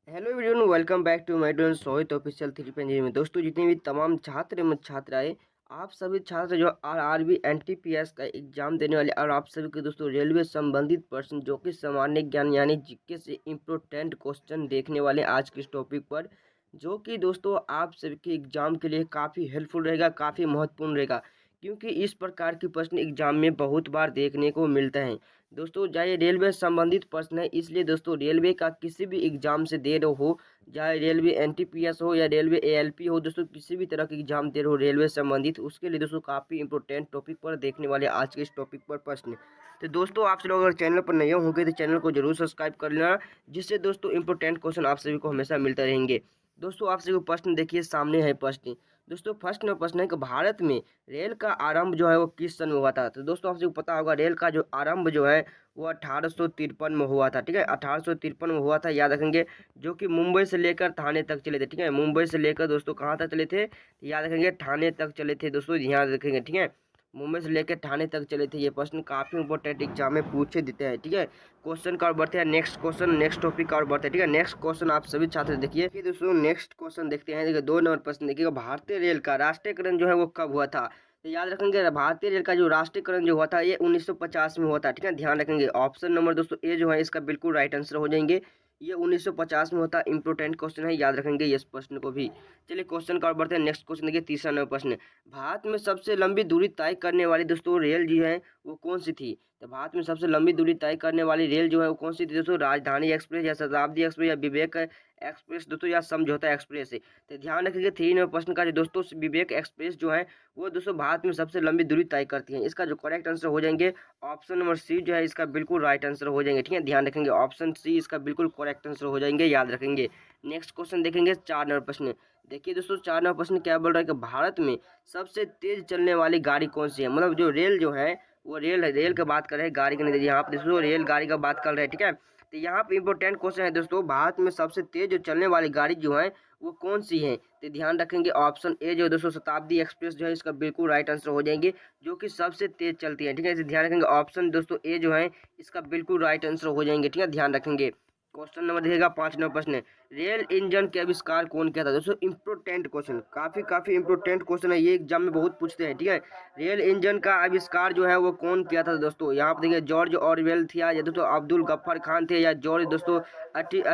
Hello everyone, welcome back to my channel Sohit official three पेंजी में। दोस्तों, जितने भी तमाम छात्र एवं छात्राएं, आप सभी छात्र जो आरआरबी एनटीपीएस का एग्जाम देने वाले और आप सभी के दोस्तों रेलवे संबंधित पर्सन जो कि सामान्य ज्ञान यानी जीके से इम्पोर्टेंट क्वेश्चन देखने वाले आज के इस टॉपिक पर, जो कि दोस्तों आप सभी के एग्जाम के लिए काफ़ी हेल्पफुल रहेगा, काफ़ी महत्वपूर्ण रहेगा, क्योंकि इस प्रकार के प्रश्न एग्जाम में बहुत बार देखने को मिलते हैं। दोस्तों, चाहे रेलवे संबंधित प्रश्न है, इसलिए दोस्तों रेलवे का किसी भी एग्जाम से दे रहे हो, चाहे रेलवे एनटीपीएस हो या रेलवे एएलपी हो, दोस्तों किसी भी तरह के एग्जाम दे रहे हो रेलवे संबंधित, उसके लिए दोस्तों काफ़ी इंपॉर्टेंट टॉपिक पर देखने वाले आज के इस टॉपिक पर प्रश्न। तो दोस्तों, आप लोग अगर चैनल पर नए होंगे तो चैनल को जरूर सब्सक्राइब कर लेना, जिससे दोस्तों इंपॉर्टेंट क्वेश्चन आप सभी को हमेशा मिलते रहेंगे। दोस्तों, आप सभी को प्रश्न देखिए, सामने है प्रश्न। दोस्तों, फर्स्ट नंबर प्रश्न है कि भारत में रेल का आरंभ जो है वो किस सन में हुआ था। तो दोस्तों, आप सभी को पता होगा रेल का जो आरंभ जो है वो 1853 में हुआ था। ठीक है, 1853 में हुआ था, याद रखेंगे। जो कि मुंबई से लेकर थाने तक चले थे। ठीक है, मुंबई से लेकर दोस्तों कहाँ तक चले थे, याद रखेंगे, थाने तक चले थे। दोस्तों ध्यान रखेंगे, ठीक है, मुंबई से लेकर थाने तक चले थे। ये प्रश्न काफ़ी इंपॉर्टेंट एग्जाम में पूछे देते हैं। ठीक है, क्वेश्चन का और बढ़ते हैं नेक्स्ट क्वेश्चन, नेक्स्ट टॉपिक का और बढ़ते हैं। ठीक है, नेक्स्ट क्वेश्चन आप सभी छात्र देखिए कि दोस्तों नेक्स्ट क्वेश्चन देखते हैं। देखिए 2 नंबर प्रश्न देखिएगा, भारतीय रेल का राष्ट्रीयकरण जो है वो कब हुआ था। तो याद रखेंगे, भारतीय रेल का जो राष्ट्रीयकरण जो हुआ था ये 1950 में हुआ था। ठीक है, ध्यान रखेंगे। ऑप्शन नंबर दोस्तों ए जो है इसका बिल्कुल राइट आंसर हो जाएंगे। ये 1950 में होता है। इंपोर्टेंट क्वेश्चन है, याद रखेंगे इस प्रश्न को भी। चलिए क्वेश्चन का और बढ़ते हैं। नेक्स्ट क्वेश्चन देखिए, तीसरा नंबर प्रश्न। भारत में सबसे लंबी दूरी तय करने वाली दोस्तों रेल जो है वो कौन सी थी। तो भारत में सबसे लंबी दूरी तय करने वाली रेल जो है वो कौन सी थी दोस्तों, राजधानी एक्सप्रेस या शताब्दी एक्सप्रेस या विवेक एक्सप्रेस दोस्तों या समझौता एक्सप्रेस है। तो ध्यान रखिए 3 नंबर प्रश्न का जो दोस्तों विवेक एक्सप्रेस जो है वो दोस्तों भारत में सबसे लंबी दूरी तय करती है। इसका जो करेक्ट आंसर हो जाएंगे ऑप्शन नंबर सी जो है इसका बिल्कुल राइट आंसर हो जाएंगे। ठीक है, ध्यान रखेंगे, ऑप्शन सी इसका बिल्कुल करेक्ट आंसर हो जाएंगे, याद रखेंगे। नेक्स्ट क्वेश्चन देखेंगे 4 नंबर प्रश्न। देखिए दोस्तों 4 नंबर प्रश्न क्या बोल रहा है कि भारत में सबसे तेज चलने वाली गाड़ी कौन सी है। मतलब जो रेल जो है वो रेल की बात कर रहे हैं, गाड़ी की नहीं। यहाँ पे दोस्तों रेल गाड़ी का बात कर रहे हैं। ठीक है, तो यहाँ पे इंपॉर्टेंट क्वेश्चन है दोस्तों, भारत में सबसे तेज जो चलने वाली गाड़ी जो है वो कौन सी है। तो ध्यान रखेंगे ऑप्शन ए जो दोस्तों शताब्दी एक्सप्रेस जो है इसका बिल्कुल राइट आंसर हो जाएंगे, जो कि सबसे तेज चलती है। ठीक है, इसे ध्यान रखेंगे, ऑप्शन दोस्तों ए जो है इसका बिल्कुल राइट आंसर हो जाएंगे। ठीक है, ध्यान रखेंगे। क्वेश्चन नंबर देखिएगा 5 नंबर प्रश्न। रेल इंजन के आविष्कार कौन किया था। दोस्तों इंपोर्टेंट क्वेश्चन, काफी इंपोर्टेंट क्वेश्चन है, ये एग्जाम में बहुत पूछते हैं। ठीक है, रेल इंजन का आविष्कार जो है वो कौन किया था दोस्तों। यहाँ पर देखिए जॉर्ज ऑरवेल थे या दोस्तों अब्दुल गफ्फार खान थे या जॉर्ज दोस्तों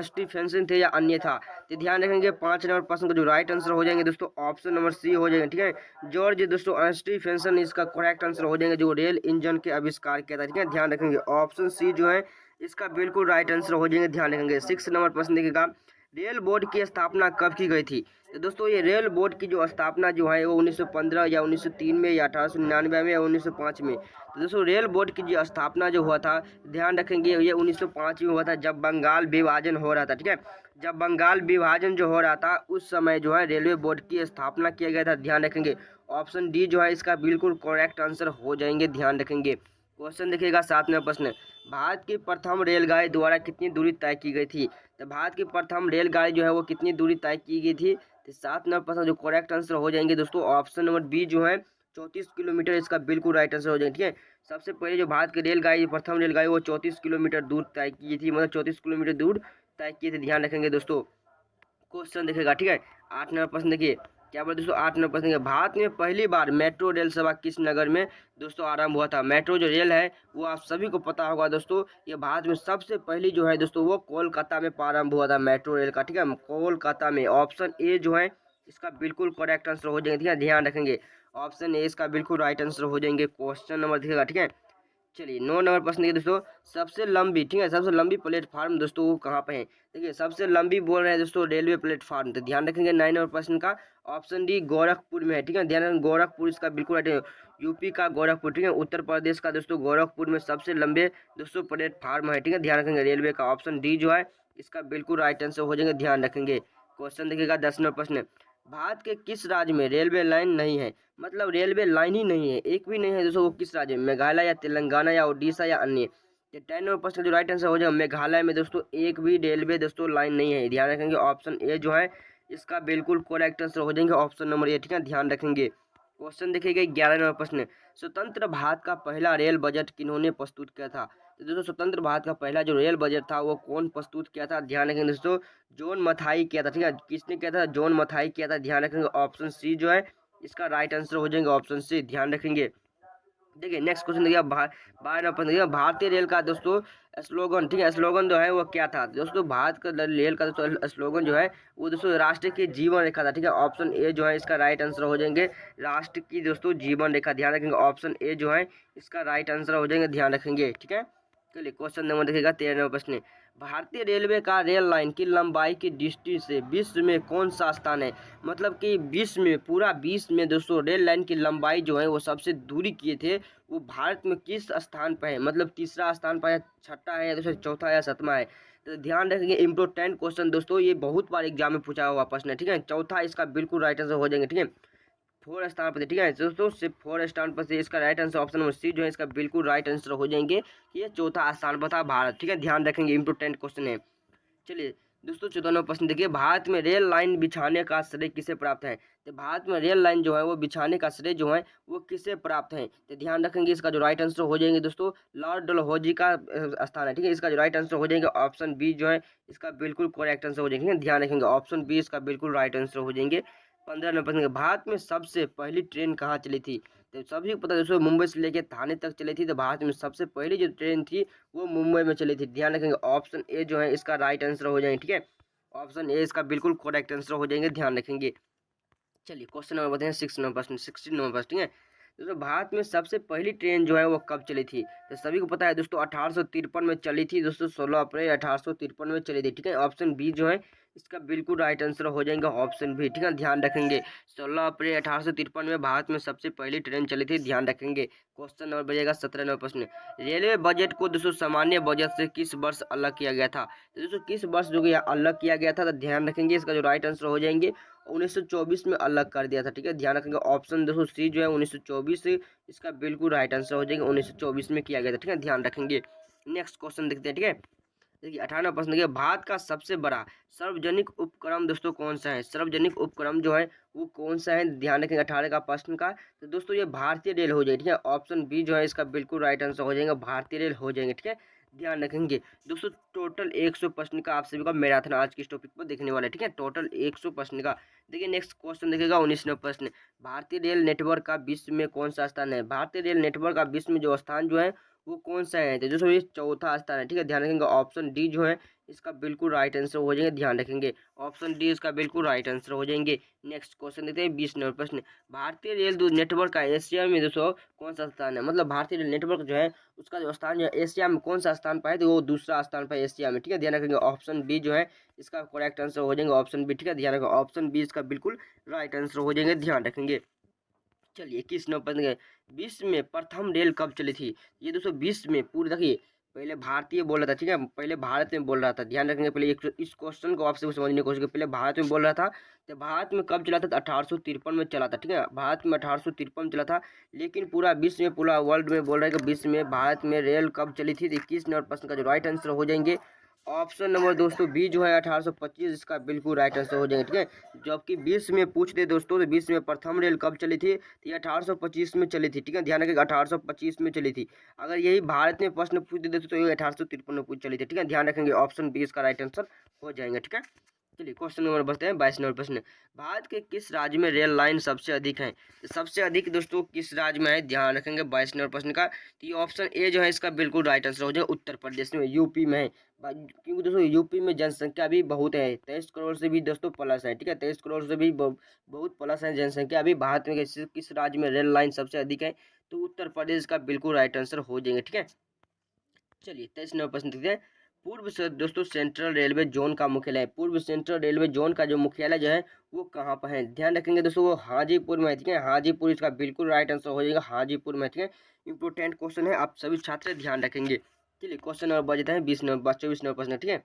स्टीफेंसन थे या अन्य था। तो ध्यान रखेंगे 5 नंबर प्रश्न का जो राइट आंसर हो जाएंगे दोस्तों ऑप्शन नंबर सी हो जाएंगे। ठीक है, जॉर्ज दोस्तों स्टीफेंसन इसका करेक्ट आंसर हो जाएंगे, जो रेल इंजन के आविष्कार किया था। ठीक है, ध्यान रखेंगे ऑप्शन सी जो है इसका बिल्कुल राइट आंसर हो जाएंगे, ध्यान रखेंगे। 6 नंबर प्रश्न देखिएगा, रेल बोर्ड की स्थापना कब की गई थी। तो दोस्तों ये रेल बोर्ड की जो स्थापना जो है वो 1915 या 1903 में या 1899 में या 1905 में। तो दोस्तों रेल बोर्ड की जो स्थापना जो हुआ था, ध्यान रखेंगे, ये 1905 में हुआ था, जब बंगाल विभाजन हो रहा था। ठीक है, जब बंगाल विभाजन जो हो रहा था उस समय जो है रेलवे बोर्ड की स्थापना किया गया था, ध्यान रखेंगे। ऑप्शन डी जो है इसका बिल्कुल करेक्ट आंसर हो जाएंगे, ध्यान रखेंगे। क्वेश्चन देखिएगा 7 नंबर प्रश्न। भारत की प्रथम रेलगाड़ी द्वारा कितनी दूरी तय की गई थी। तो भारत की प्रथम रेलगाड़ी जो है वो कितनी दूरी तय की गई थी। तो 7 नंबर जो करेक्ट आंसर हो जाएंगे दोस्तों ऑप्शन नंबर बी जो है 34 किलोमीटर, इसका बिल्कुल राइट आंसर हो जाएंगे। ठीक है, सबसे पहले जो भारत की रेलगाड़ी प्रथम रेलगाड़ी वो 34 किलोमीटर दूर तय की थी, मतलब 34 किलोमीटर दूर तय की थी, ध्यान रखेंगे दोस्तों। क्वेश्चन देखेगा, ठीक है। 8 नंबर प्रश्न देखिए क्या बोले दोस्तों, 8 नंबर प्रश्न देखिए, भारत में पहली बार मेट्रो रेल सेवा किस नगर में दोस्तों आरंभ हुआ था। मेट्रो जो रेल है वो आप सभी को पता होगा दोस्तों, ये भारत में सबसे पहली जो है दोस्तों वो कोलकाता में प्रारंभ हुआ था मेट्रो रेल का। ठीक है, कोलकाता में। ऑप्शन ए जो है इसका बिल्कुल करेक्ट आंसर हो जाएंगे। ठीक है, ध्यान रखेंगे, ऑप्शन ए इसका बिल्कुल राइट आंसर हो जाएंगे। क्वेश्चन नंबर देखिएगा, ठीक है। चलिए 9 नंबर प्रश्न देखिए दोस्तों, सबसे लंबी, ठीक है, सबसे लंबी प्लेटफार्म दोस्तों वो कहाँ पे है। देखिए सबसे लंबी बोल रहे हैं दोस्तों रेलवे प्लेटफार्म, तो ध्यान रखेंगे 9 नंबर प्रश्न का ऑप्शन डी गोरखपुर में है। ठीक है, ध्यान रखेंगे, गोरखपुर इसका बिल्कुल राइट है। यूपी का गोरखपुर, ठीक है, उत्तर प्रदेश का दोस्तों गोरखपुर में सबसे लंबे दोस्तों प्लेटफार्म है। ठीक है, ध्यान रखेंगे रेलवे का ऑप्शन डी जो है इसका बिल्कुल राइट आंसर हो जाएंगे, ध्यान रखेंगे। क्वेश्चन देखिएगा 10 नंबर प्रश्न। भारत के किस राज्य में रेलवे लाइन नहीं है। मतलब रेलवे लाइन ही नहीं है, एक भी नहीं है दोस्तों, वो किस राज्य में, मेघालय या तेलंगाना या उड़ीसा या अन्य। ये 10 नंबर प्रश्न जो राइट आंसर हो जाएगा मेघालय में दोस्तों एक भी रेलवे दोस्तों लाइन नहीं है, ध्यान रखेंगे। ऑप्शन ए जो है इसका बिल्कुल करेक्ट आंसर हो जाएंगे, ऑप्शन नंबर ए। ठीक है, ध्यान रखेंगे। क्वेश्चन देखिएगा 11 नंबर प्रश्न। स्वतंत्र भारत का पहला रेल बजट किन्होंने प्रस्तुत किया था? तो दोस्तों स्वतंत्र भारत का पहला जो रेल बजट था वो कौन प्रस्तुत किया था? ध्यान रखेंगे दोस्तों, जॉन मथाई किया था। ठीक है, किसने किया था? जॉन मथाई किया था। ध्यान रखेंगे ऑप्शन सी जो है इसका राइट आंसर हो जाएगा, ऑप्शन सी। ध्यान रखेंगे। देखिए नेक्स्ट क्वेश्चन देखिए, 12 नंबर देखिए, भारतीय रेल का दोस्तों स्लोगन, ठीक है, स्लोगन जो है वो क्या था? दोस्तों भारत का रेल का दोस्तों स्लोगन जो है वो दोस्तों राष्ट्र की जीवन रेखा था। ठीक है, ऑप्शन ए जो है इसका राइट आंसर हो जाएंगे राष्ट्र की दोस्तों जीवन रेखा। ध्यान रखेंगे ऑप्शन ए जो है इसका राइट आंसर हो जाएंगे, ध्यान रखेंगे। ठीक है, चलिए क्वेश्चन नंबर देखिएगा 13 नंबर प्रश्न। भारतीय रेलवे का रेल लाइन की लंबाई की दृष्टि से विश्व में कौन सा स्थान है? मतलब कि विश्व में, पूरा विश्व में दोस्तों रेल लाइन की लंबाई जो है वो सबसे दूरी किए थे वो भारत में किस स्थान पर है? मतलब तीसरा स्थान पर है, छठा है, या दोस्तों चौथा या सातवां है? तो ध्यान रखेंगे, इम्पोर्टेंट क्वेश्चन दोस्तों, ये बहुत बार एग्जाम में पूछा हुआ प्रश्न है। ठीक है, चौथा इसका बिल्कुल राइट आंसर हो जाएंगे। ठीक है, 4 स्थान पर थे। ठीक है दोस्तों, सिर्फ 4 स्थान पर से इसका right answer option number C जो है इसका बिल्कुल राइट आंसर हो जाएंगे कि ये चौथा स्थान पर था भारत। ठीक है, ध्यान रखेंगे, इम्पोर्टेंट क्वेश्चन है। चलिए दोस्तों 14 नंबर प्रश्न देखिए, भारत में रेल लाइन बिछाने का श्रेय किसे प्राप्त है? तो भारत में रेल लाइन जो है वो बिछाने का श्रेय जो है वो किसे प्राप्त है? तो ध्यान रखेंगे, इसका जो राइट आंसर हो जाएंगे दोस्तों लॉर्ड डलहौजी का स्थान है। ठीक है, इसका जो राइट आंसर हो जाएंगे ऑप्शन बी जो है इसका बिल्कुल करेक्ट आंसर हो जाएंगे। ध्यान रखेंगे ऑप्शन बी इसका बिल्कुल राइट आंसर हो जाएंगे। 15 नंबर प्रश्न, भारत में सबसे पहली ट्रेन कहाँ चली थी? तो सभी को पता है दोस्तों मुंबई से लेकर थाने तक चली थी। तो भारत में सबसे पहली जो ट्रेन थी वो मुंबई में चली थी। ध्यान रखेंगे ऑप्शन ए जो है इसका राइट आंसर हो जाएंगे। ठीक है, ऑप्शन ए इसका बिल्कुल करेक्ट आंसर हो जाएंगे, ध्यान रखेंगे। चलिए क्वेश्चन नंबर बताएं 6 नंबर प्रश्न, 16 नंबर प्रश्न। ठीक है दोस्तों, भारत में सबसे पहली ट्रेन जो है वो कब चली थी? तो सभी को पता है दोस्तों 1853 में चली थी दोस्तों, 16 अप्रैल 1853 में चली थी। ठीक है, ऑप्शन बी जो है इसका बिल्कुल राइट आंसर हो जाएगा, ऑप्शन बी। ठीक है, ध्यान रखेंगे 16 अप्रैल 1853 में भारत में सबसे पहली ट्रेन चली थी, ध्यान रखेंगे। क्वेश्चन नंबर बजेगा 17 नंबर प्रश्न, रेलवे बजट को दोस्तों सामान्य बजट से किस वर्ष अलग किया गया था? तो दोस्तों किस वर्ष जो कि अलग किया गया था? तो ध्यान रखेंगे, इसका जो राइट आंसर हो जाएंगे 1924 में अलग कर दिया था। ठीक है, ध्यान रखेंगे ऑप्शन दोस्तों सी जो है 1924 इसका बिल्कुल राइट आंसर हो जाएगा, 1924 में किया गया था। ठीक है, ध्यान रखेंगे। नेक्स्ट क्वेश्चन देखते हैं। ठीक है, देखिए 18वां प्रश्न देखिए, भारत का सबसे बड़ा सार्वजनिक उपक्रम दोस्तों कौन सा है? सार्वजनिक उपक्रम जो है वो कौन सा है? ध्यान रखेंगे 18 का प्रश्न का। तो दोस्तों ये भारतीय रेल हो जाएगी। ठीक है, ऑप्शन बी जो है इसका बिल्कुल राइट आंसर हो जाएगा, भारतीय रेल हो जाएंगे। ठीक है, ध्यान रखेंगे दोस्तों, टोटल 100 प्रश्न का आप सभी का मैराथन आज के इस टॉपिक पर देखने वाला है। ठीक है, टोटल 100 प्रश्न का। देखिए नेक्स्ट क्वेश्चन देखिएगा 19वां प्रश्न, भारतीय रेल नेटवर्क का विश्व में कौन सा स्थान है? भारतीय रेल नेटवर्क का विश्व में जो स्थान जो है वो कौन सा है? तो दोस्तों ये चौथा स्थान है। ठीक है, ध्यान रखेंगे ऑप्शन डी जो है इसका बिल्कुल राइट आंसर हो जाएंगे, ध्यान रखेंगे ऑप्शन डी इसका बिल्कुल राइट आंसर हो जाएंगे। नेक्स्ट क्वेश्चन देखते हैं 20 नंबर प्रश्न, भारतीय रेल नेटवर्क का एशिया में दोस्तों कौन सा स्थान है? मतलब भारतीय रेल नेटवर्क जो है उसका जो स्थान जो है एशिया में कौन सा स्थान पर है? तो वो दूसरा स्थान पर एशिया में। ठीक है, ध्यान रखेंगे ऑप्शन बी जो है इसका करेक्ट आंसर हो जाएंगे, ऑप्शन बी। ठीक है, ध्यान रखेंगे ऑप्शन बी इसका बिल्कुल राइट आंसर हो जाएंगे, ध्यान रखेंगे। चलिए 21 नंबर प्रश्न, विश्व में प्रथम रेल कब चली थी? ये दोस्तों विश्व में पूरी देखिए, पहले भारतीय बोल रहा था। ठीक है, पहले भारत में बोल रहा था, ध्यान रखेंगे। पहले इस क्वेश्चन को आपसे समझने की कोशिश करें, पहले भारत में बोल रहा था। तो भारत में कब चला था? तो 1853 में चला था। ठीक है, भारत में 1853 में चला था, लेकिन पूरा विश्व में, पूरा वर्ल्ड में बोल रहा है कि विश्व में भारत में रेल कब चली थी? 21 नंबर प्रश्न का जो राइट आंसर हो जाएंगे ऑप्शन नंबर दोस्तों बी जो है 1825 इसका बिल्कुल राइट आंसर हो जाएंगे। ठीक है, जबकि 20 में पूछते दोस्तों तो 20 में प्रथम रेल कब चली थी? तो ये 1825 में चली थी। ठीक है, ध्यान रखिएगा 1825 में चली थी। अगर यही भारत में प्रश्न पूछ देते तो ये 1853 में पूछ चली थी। ठीक है, ध्यान रखेंगे ऑप्शन बी इसका राइट आंसर हो जाएंगे। ठीक है, चलिए क्वेश्चन नंबर बढ़ते हैं 22 नंबर प्रश्न, भारत के किस राज्य में रेल लाइन सबसे अधिक है? तो सबसे अधिक दोस्तों किस राज्य में है? ध्यान रखेंगे 22 नंबर प्रश्न का। तो ये ऑप्शन ए जो है इसका बिल्कुल राइट आंसर हो जाएगा, उत्तर प्रदेश में, यूपी में है। क्योंकि दोस्तों यूपी में जनसंख्या भी बहुत है, 23 करोड़ से भी दोस्तों प्लस है। ठीक है, 23 करोड़ से भी बहुत प्लस है जनसंख्या अभी। भारत में किस राज्य में रेल लाइन सबसे अधिक है? तो उत्तर प्रदेश का बिल्कुल राइट आंसर हो जाएंगे। ठीक है, चलिए 23 नंबर प्रश्न देखते हैं, पूर्व से दोस्तों सेंट्रल रेलवे जोन का मुख्यालय, पूर्व सेंट्रल रेलवे जोन का जो मुख्यालय जो है वो कहाँ पर है? ध्यान रखेंगे दोस्तों वो हाजीपुर में है। ठीक है, हाजीपुर इसका बिल्कुल राइट आंसर हो जाएगा, हाजीपुर में। ठीक है, इंपोर्टेंट क्वेश्चन है, आप सभी छात्र ध्यान रखेंगे। चलिए क्वेश्चन नंबर बजते हैं 24 नंबर प्रश्न। ठीक है,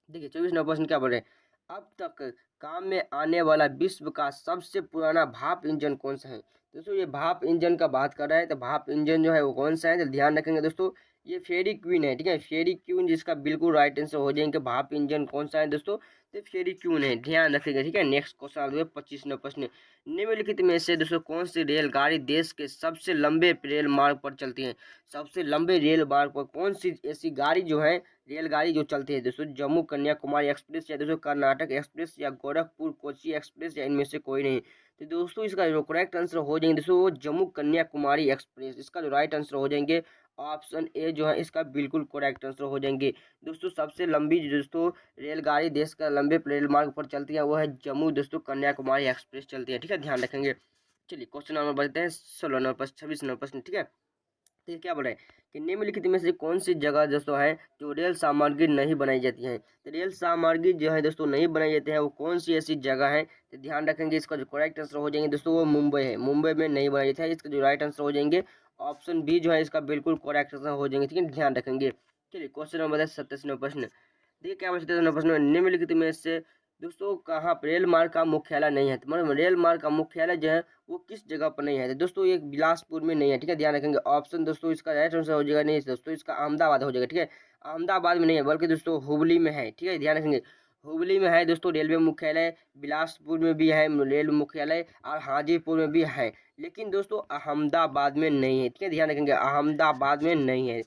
देखिए 24 नंबर प्रश्न क्या बोल रहे हैं, अब तक काम में आने वाला विश्व का सबसे पुराना भाप इंजन कौन सा है? दोस्तों ये भाप इंजन का बात कर रहा है, तो भाप इंजन जो है वो कौन सा है? तो ध्यान रखेंगे दोस्तों ये फेरी क्वीन है, ठीक है, फेरी क्वीन, जिसका बिल्कुल राइट आंसर हो जाएंगे। भाप इंजन कौन सा है दोस्तों, तो फेरी क्वीन है, ध्यान रखिएगा, ठीक है। नेक्स्ट क्वेश्चन आ गया 25 नंबर प्रश्न। निम्नलिखित में से दोस्तों कौन सी रेलगाड़ी देश के सबसे लंबे रेल मार्ग पर चलती है। सबसे लंबे रेल मार्ग पर कौन सी ऐसी गाड़ी जो है, रेलगाड़ी जो चलती है दोस्तों, जम्मू कन्याकुमारी एक्सप्रेस, या दोस्तों कर्नाटक एक्सप्रेस, या गोरखपुर कोची एक्सप्रेस, या इनमें से कोई नहीं। तो दोस्तों इसका जो करेक्ट आंसर हो जाएंगे दोस्तों वो जम्मू कन्याकुमारी एक्सप्रेस, इसका जो राइट आंसर हो जाएंगे ऑप्शन ए जो है इसका बिल्कुल करेक्ट आंसर हो जाएंगे। दोस्तों सबसे लंबी जो दोस्तों रेलगाड़ी देश का लंबे रेल मार्ग पर चलती है वो है जम्मू दोस्तों कन्याकुमारी एक्सप्रेस चलती है, ठीक है, ध्यान रखेंगे। चलिए क्वेश्चन नंबर बढ़ते हैं 16 नंबर प्रश्न, 26 नंबर प्रश्न, ठीक है। तो ये क्या बोल रहे हैं कि निम्नलिखित में से कौन सी जगह दोस्तों है जो रेल सामग्री नहीं बनाई जाती है। तो रेल सामग्री जो है दोस्तों नहीं बनाई जाती है वो कौन सी ऐसी जगह है, तो ध्यान रखेंगे। इसका जो करेक्ट आंसर हो जाएंगे दोस्तों वो मुंबई है, मुंबई में नहीं बनाई जाती है। इसका जो राइट आंसर हो जाएंगे ऑप्शन बी जो है इसका बिल्कुल करेक्ट आंसर हो जाएंगे, ठीक है, ध्यान रखेंगे। चलिए क्वेश्चन नंबर 27 नंबर प्रश्न, देखिए क्या 27 नंबर प्रश्न, निम्नलिखित में से दोस्तों कहाँ पर रेल मार्ग का मुख्यालय नहीं है। तो मतलब रेल मार्ग का मुख्यालय जो है वो किस जगह पर नहीं है। तो दोस्तों ये बिलासपुर में नहीं है, ठीक है, ध्यान रखेंगे। ऑप्शन दोस्तों इसका राइट आंसर हो जाएगा नहीं दोस्तों, इसका अहमदाबाद हो जाएगा, ठीक है। अहमदाबाद में नहीं है बल्कि दोस्तों हुबली में है, ठीक है, ध्यान रखेंगे। हुबली में है दोस्तों रेलवे मुख्यालय, बिलासपुर में भी है रेल मुख्यालय, और हाजीपुर में भी है, लेकिन दोस्तों अहमदाबाद में नहीं है, ठीक है, ध्यान रखेंगे, अहमदाबाद में नहीं है।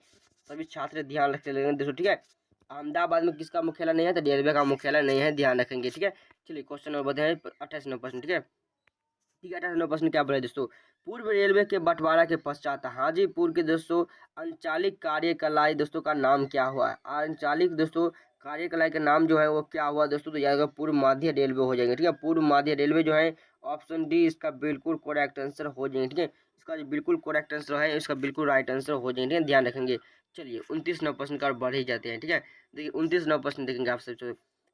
सभी छात्र ध्यान रखते रहेंगे दोस्तों, ठीक है। अहमदाबाद में किसका मुख्यालय नहीं है, तो रेलवे का मुख्यालय नहीं है, ध्यान रखेंगे, ठीक है। चलिए क्वेश्चन नंबर बताएं 28 नंबर प्रश्न, ठीक है। ठीक है 28 नंबर प्रश्न क्या बोला दोस्तों, पूर्व रेलवे के बंटवारा के पश्चात हाजीपुर के दोस्तों अंचालिक कार्यकलाई दोस्तों का नाम क्या हुआ। अंचालिक दोस्तों कार्यकलाई का नाम जो है वो क्या हुआ दोस्तों, तो याद पूर्व मध्य रेलवे हो जाएंगे, ठीक है, पूर्व मध्य रेलवे जो है ऑप्शन डी इसका बिल्कुल करेक्ट आंसर हो जाएंगे, ठीक है। इसका जो बिल्कुल करेक्ट आंसर है इसका बिल्कुल राइट आंसर हो जाएंगे, ठीक है, ध्यान रखेंगे। चलिए 29 नंबर प्रश्न का बढ़ ही जाते हैं, ठीक है। देखिए 29 नंबर प्रश्न देखेंगे आपसे,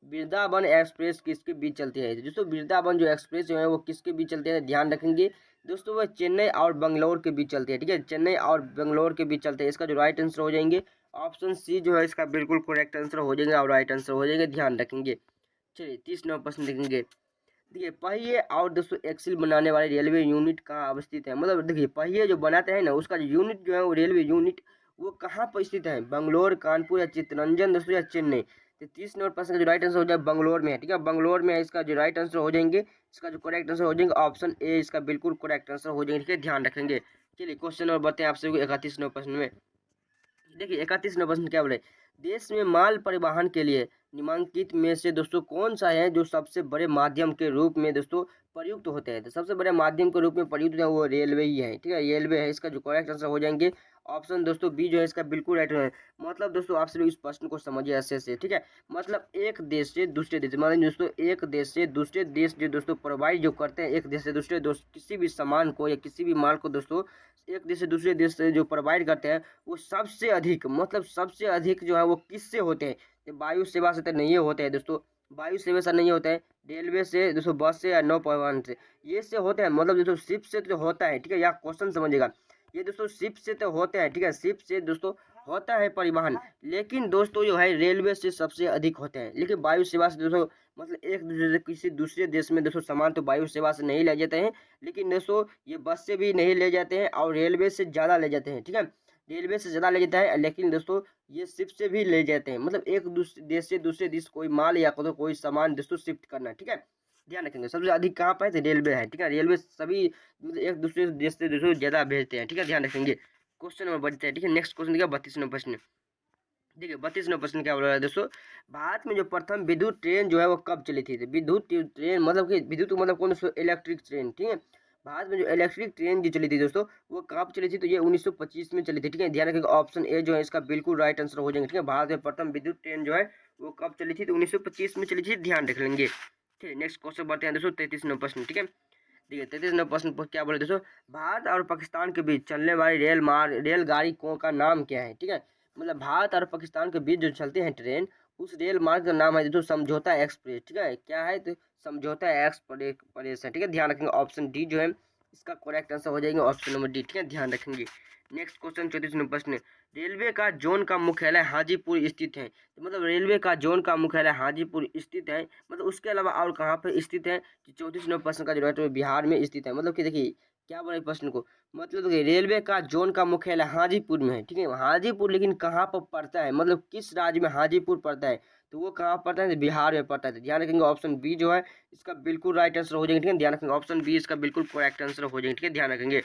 वृंदावन एक्सप्रेस किसके बीच चलती है। दोस्तों वृंदावन जो एक्सप्रेस जो है वो किसके बीच चलते हैं, ध्यान रखेंगे दोस्तों, वह चेन्नई और बंगलोर के बीच चलती है, ठीक है, चेन्नई और बंगलोर के बीच चलते हैं। इसका जो राइट आंसर हो जाएंगे ऑप्शन सी जो है इसका बिल्कुल करेक्ट आंसर हो जाएंगे और राइट आंसर हो जाएंगे, ध्यान रखेंगे। चलिए 30 नंबर प्रश्न देखेंगे, देखिए पहिए और दोस्तों एक्सिल बनाने वाले रेलवे यूनिट कहाँ अवस्थित है। मतलब देखिए पहिए जो बनाते हैं ना उसका जो यूनिट जो है वो रेलवे यूनिट वो कहाँ पर स्थित है, बंगलोर, कानपुर, या चित्तरंजन दोस्तों, या चेन्नई। तो 30 नंबर प्रश्न का जो राइट आंसर हो जाए बंगलोर में है, ठीक है, बंगलोर में है। इसका जो राइट आंसर हो जाएंगे, इसका जो करेक्ट आंसर हो जाएंगे ऑप्शन ए इसका बिल्कुल करेक्ट आंसर हो जाएंगे, ठीक है, ध्यान रखेंगे। चलिए क्वेश्चन नंबर बताएं आप सभी को 31 नंबर प्रश्न में, देखिए 31 नंबर प्रश्न क्या बोले, देश में माल परिवहन के लिए निम्नलिखित में से दोस्तों कौन सा है जो सबसे बड़े माध्यम के रूप में दोस्तों प्रयुक्त होते हैं। तो सबसे बड़े माध्यम के रूप में प्रयुक्त है वो रेलवे ही है, ठीक है, रेलवे है। इसका जो करेक्ट आंसर हो जाएंगे ऑप्शन दोस्तों बी जो है इसका बिल्कुल राइट है। मतलब दोस्तों आप सभी इस प्रश्न को समझिए अच्छे से, ठीक है। मतलब एक देश से दूसरे देश, मतलब दोस्तों एक देश से दूसरे देश जो दोस्तों प्रोवाइड जो करते हैं, एक देश से दूसरे दोस्त किसी भी सामान को या किसी भी माल को दोस्तों एक देश से दूसरे देश से जो प्रोवाइड करते हैं वो सबसे अधिक, मतलब सबसे अधिक जो है वो किससे होते हैं, तो वायु सेवा से तो नहीं होते हैं दोस्तों, वायु सेवा से नहीं होता है, रेलवे से दोस्तों, बस से या नौ परिवहन से, ये से होते हैं। मतलब दोस्तों शिप से तो होता है, ठीक है, यहाँ क्वेश्चन समझिएगा, ये दोस्तों शिप से तो होते हैं, ठीक है, शिप से दोस्तों होता है परिवहन, लेकिन दोस्तों जो है रेलवे से सबसे अधिक होते हैं। लेकिन वायु सेवा से दोस्तों मतलब एक दूसरे से किसी दूसरे देश में दोस्तों सामान तो वायु सेवा से नहीं ले जाते हैं, लेकिन दोस्तों ये बस से भी नहीं ले जाते हैं और रेलवे से ज़्यादा ले जाते हैं, ठीक है, रेलवे से ज़्यादा ले जाता है, लेकिन दोस्तों ये शिप से भी ले जाते हैं। मतलब एक दूसरे देश से दूसरे देश कोई माल या कोई सामान दोस्तों शिफ्ट करना, ठीक है, ध्यान रखेंगे। सबसे अधिक कहाँ पर है, तो रेलवे है, ठीक है, रेलवे सभी मतलब एक दूसरे देश से दोस्तों ज़्यादा भेजते हैं, ठीक है, ध्यान रखेंगे। क्वेश्चन नंबर बढ़ते हैं, ठीक है, नेक्स्ट क्वेश्चन देखिए 32 नंबर प्रश्न, देखिए 32 नंबर प्रश्न क्या बोल रहा है दोस्तों, भारत में जो प्रथम विद्युत ट्रेन जो है वो कब चली थी। तो विद्युत ट्रेन मतलब कि विद्युत मतलब कौन सा, इलेक्ट्रिक ट्रेन, ठीक है, भारत में जो इलेक्ट्रिक ट्रेन जो चली थी दोस्तों वो कब चली थी, तो ये 1925 में चली थी, ठीक है, ध्यान रखिएगा ऑप्शन ए जो है इसका बिल्कुल राइट आंसर हो जाएंगे, ठीक है। भारत में प्रथम विद्युत ट्रेन जो है वो कब चली थी, तो 1925 में चली थी, ध्यान रख लेंगे। ठीक है नेक्स्ट क्वेश्चन बढ़ते हैं दोस्तों 33 नंबर प्रश्न, ठीक है, देखिए 33 नंबर प्रश्न पर क्या बोले दोस्तों, भारत और पाकिस्तान के बीच चलने वाली रेलगाड़ी को का नाम क्या है, ठीक है, मतलब भारत और पाकिस्तान के बीच जो चलते हैं ट्रेन उस रेल मार्ग का नाम है दोस्तों समझौता एक्सप्रेस, ठीक है, क्या है, तो समझौता एक्सप्रेस है, ठीक है, ध्यान रखेंगे ऑप्शन डी जो है इसका करेक्ट आंसर हो जाएंगे ऑप्शन नंबर डी, ठीक है, ध्यान रखेंगे। नेक्स्ट क्वेश्चन 34 नंबर प्रश्न, रेलवे का जोन का मुख्यालय हाजीपुर स्थित है, तो मतलब रेलवे का जोन का मुख्यालय हाजीपुर स्थित है, मतलब उसके अलावा और कहाँ पर स्थित है, कि 34 नंबर प्रश्न का जो है तो बिहार में स्थित है। मतलब कि देखिए क्या बोला प्रश्न को, मतलब देखिए रेलवे का जोन का मुख्यालय हाजीपुर में है, ठीक है। हाजीपुर लेकिन कहाँ पर पड़ता है, मतलब किस राज्य में हाजीपुर पड़ता है, तो वो कहाँ पड़ता है, तो बिहार में पड़ता है। तो ध्यान रखेंगे ऑप्शन बी जो है इसका बिल्कुल राइट आंसर हो जाएगा, ठीक है। ध्यान रखेंगे ऑप्शन बी इसका बिल्कुल करेक्ट आंसर हो जाएगा, ठीक है, ध्यान रखेंगे।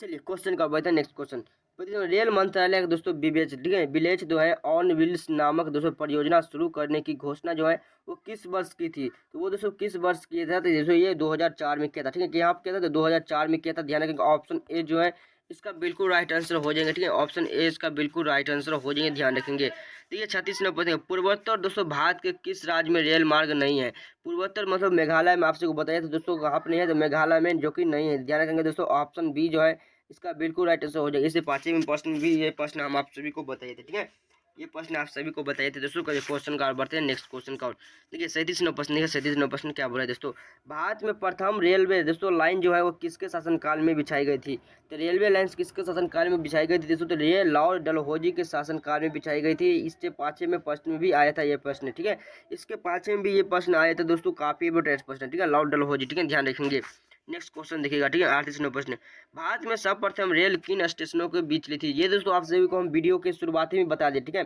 चलिए क्वेश्चन का बढ़ते हैं नेक्स्ट क्वेश्चन। रेल मंत्रालय का दोस्तों विवेच, ठीक है, विलेज जो है ऑन व्हील्स नामक दोस्तों परियोजना शुरू करने की घोषणा जो है वो किस वर्ष की थी, तो वो दोस्तों किस वर्ष किया था, तो दोस्तों ये 2004 में किया था, ठीक है। यहाँ पे किया था तो 2004 में किया था। ध्यान रखेंगे ऑप्शन ए जो है इसका बिल्कुल राइट आंसर हो जाएंगे, ठीक है। ऑप्शन ए इसका बिल्कुल राइट आंसर हो जाएंगे, ध्यान रखेंगे। तो ये 36 नंबर पूछेंगे, पूर्वोत्तर दोस्तों भारत के किस राज्य में रेल मार्ग नहीं है। पूर्वोत्तर मतलब मेघालय में आपसे को बताया था दोस्तों, कहाँ पर नहीं है, तो मेघालय में जो कि नहीं है। ध्यान रखेंगे दोस्तों ऑप्शन बी जो है इसका बिल्कुल राइट आंसर हो जाएगा। इससे 5वें प्रश्न भी ये प्रश्न हम आप सभी को बताए थे, ठीक है। ये प्रश्न आप सभी को बताए थे दोस्तों। क्वेश्चन का बढ़ते हैं नेक्स्ट क्वेश्चन का। देखिए 37वां प्रश्न है, 37वां प्रश्न क्या बोला है दोस्तों, भारत में प्रथम रेलवे दोस्तों लाइन जो है वो किसके शासनकाल में बिछाई गई थी। तो रेलवे लाइन किसके शासनकाल में बिछाई गई थी दोस्तों, तो ये लॉर्ड डलहौजी के शासनकाल में बिछाई गई थी। इससे 5वें प्रश्न में भी आया था ये प्रश्न, ठीक है। इसके 5वें में भी ये प्रश्न आया था दोस्तों, काफी इंपोर्टेंट प्रश्न, ठीक है, लॉर्ड डलहौजी, ठीक है, ध्यान रखेंगे। नेक्स्ट क्वेश्चन देखिएगा, ठीक है, 38वां प्रश्न, भारत में सर्वप्रथम रेल किन स्टेशनों के बीच ली थी। ये दोस्तों आप सभी को हम वीडियो के शुरुआत में बता दें, ठीक है।